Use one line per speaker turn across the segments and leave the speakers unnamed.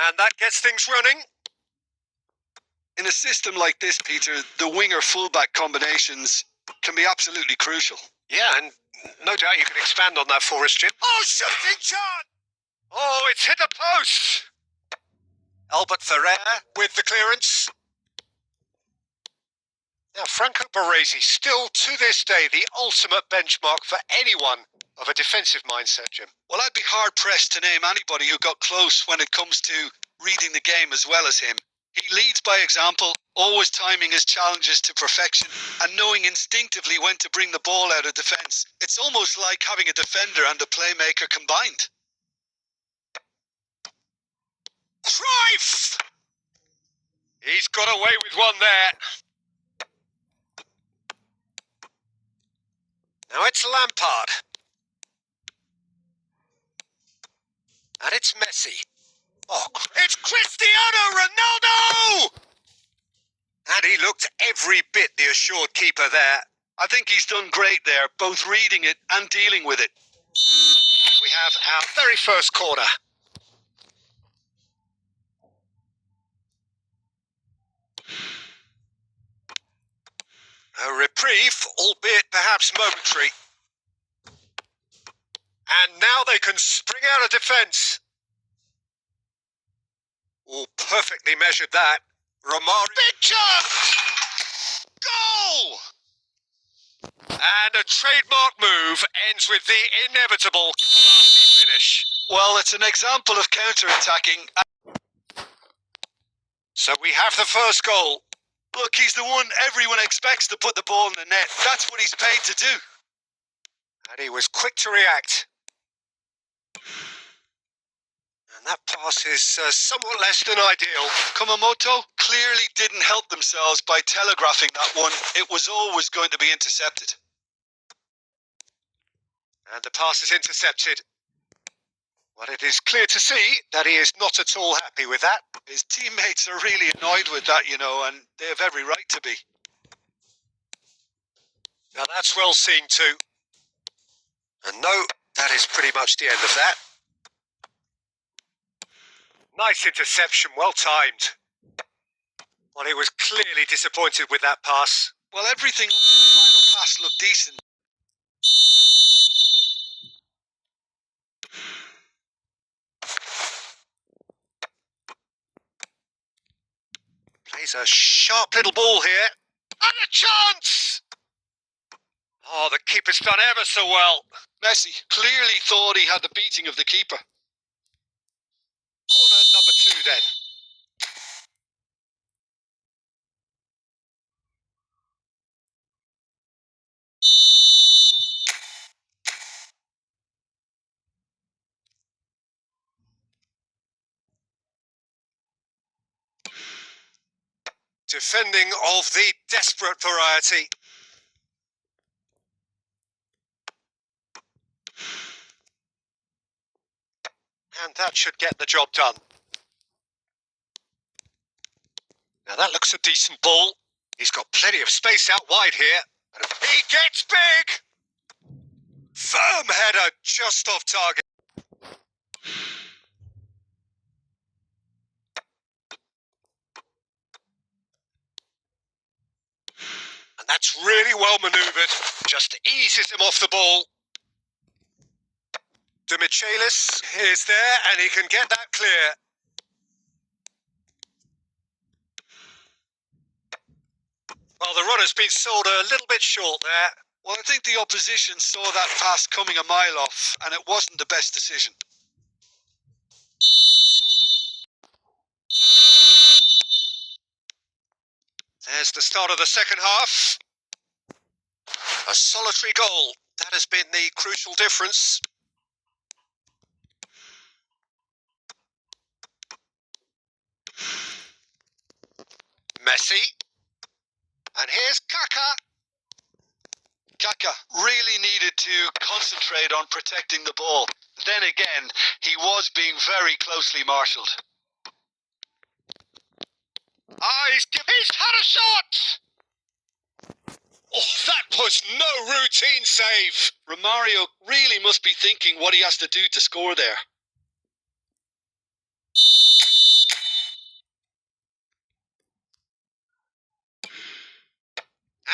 And that gets things running.
In a system like this, Peter, the winger-fullback combinations can be absolutely crucial.
Yeah, and no doubt you can expand on that for us, Jim. Oh, shooting shot! Oh, it's hit the post! Albert Ferrer with the clearance. Now, Franco Baresi, still to this day, the ultimate benchmark for anyone of a defensive mindset, Jim.
Well, I'd be hard-pressed to name anybody who got close when it comes to reading the game as well as him. He leads by example, always timing his challenges to perfection and knowing instinctively when to bring the ball out of defence. It's almost like having a defender and a playmaker combined.
Cruyff! He's got away with one there. Now it's Lampard. And it's Messi. Oh, it's Cristiano Ronaldo! And he looked every bit the assured keeper there.
I think he's done great there, both reading it and dealing with it.
We have our very first corner. A reprieve, albeit perhaps momentary. And now they can spring out of defence. Oh, perfectly measured that. Romario. Big chance! Goal! And a trademark move ends with the inevitable finish.
Well, it's an example of counter-attacking.
So we have the first goal.
Look, he's the one everyone expects to put the ball in the net. That's what he's paid to do.
And he was quick to react. And that pass is somewhat less than ideal.
Kumamoto clearly didn't help themselves by telegraphing that one. It was always going to be intercepted.
And the pass is intercepted. Well, it is clear to see that he is not at all happy with that.
His teammates are really annoyed with that, you know, and they have every right to be.
Now that's well seen too. And no, that is pretty much the end of that. Nice interception, well timed. Well, he was clearly disappointed with that pass.
Well, everything on the final pass looked decent.
Plays a sharp little ball here. And a chance! Oh, the keeper's done ever so well.
Messi clearly thought he had the beating of the keeper.
Corner number 2 then. Defending of the desperate variety. And that should get the job done. Now that looks a decent ball. He's got plenty of space out wide here. And he gets big! Firm header just off target. And that's really well manoeuvred. Just eases him off the ball. De Michelis is there and he can get that clear. Well, the runner's been sold a little bit short there.
Well, I think the opposition saw that pass coming a mile off, and it wasn't the best decision.
There's the start of the second half. A solitary goal. That has been the crucial difference. Messi. And here's Kaka.
Kaka really needed to concentrate on protecting the ball. Then again, he was being very closely marshalled.
He's had a shot! Oh, that was no routine save.
Romario really must be thinking what he has to do to score there.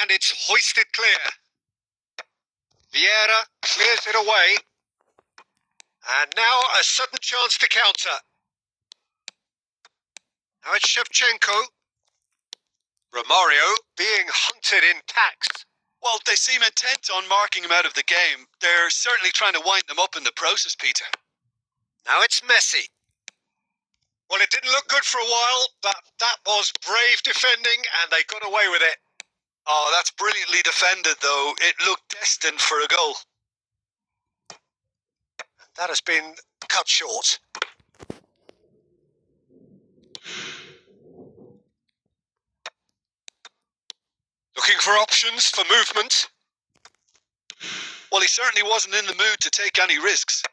And it's hoisted clear. Vieira clears it away. And now a sudden chance to counter. Now it's Shevchenko. Romario being hunted in packs.
Well, they seem intent on marking him out of the game. They're certainly trying to wind them up in the process, Peter.
Now it's Messi. Well, it didn't look good for a while, but that was brave defending and they got away with it.
Oh, that's brilliantly defended, though. It looked destined for a goal.
That has been cut short. Looking for options for movement.
Well, he certainly wasn't in the mood to take any risks.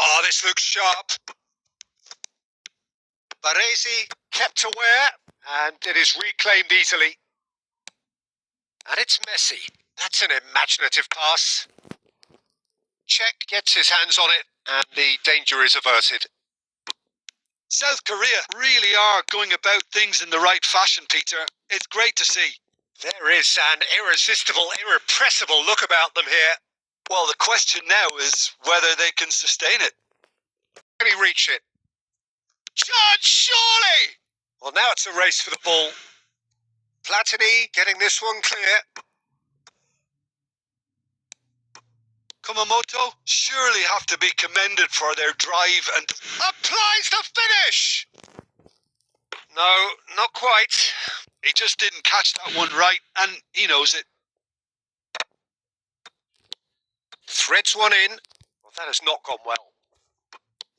Oh, this looks sharp. Baresi kept aware, and it is reclaimed easily. And it's Messi. That's an imaginative pass. Czech gets his hands on it, and the danger is averted.
South Korea really are going about things in the right fashion, Peter. It's great to see.
There is an irresistible, irrepressible look about them here.
Well, the question now is whether they can sustain it.
Can he reach it? Judge, surely! Well, now it's a race for the ball. Platini getting this one clear.
Kumamoto surely have to be commended for their drive and...
Applies the finish! No, not quite.
He just didn't catch that one right, and he knows it.
Threads one in. Well, that has not gone well.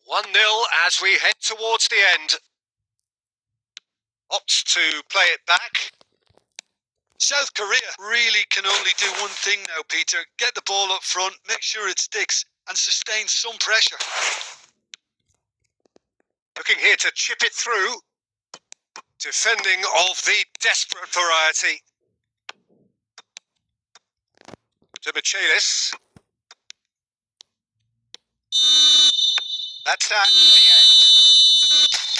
1-0 as we head towards the end. Opts to play it back.
South Korea really can only do one thing now, Peter. Get the ball up front, make sure it sticks, and sustain some pressure.
Looking here to chip it through. Defending of the desperate variety. To Michaelis. That's at the end.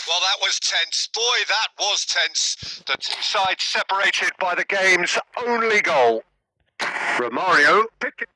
Well, that was tense. Boy, that was tense. The two sides separated by the game's only goal. Romario picked it.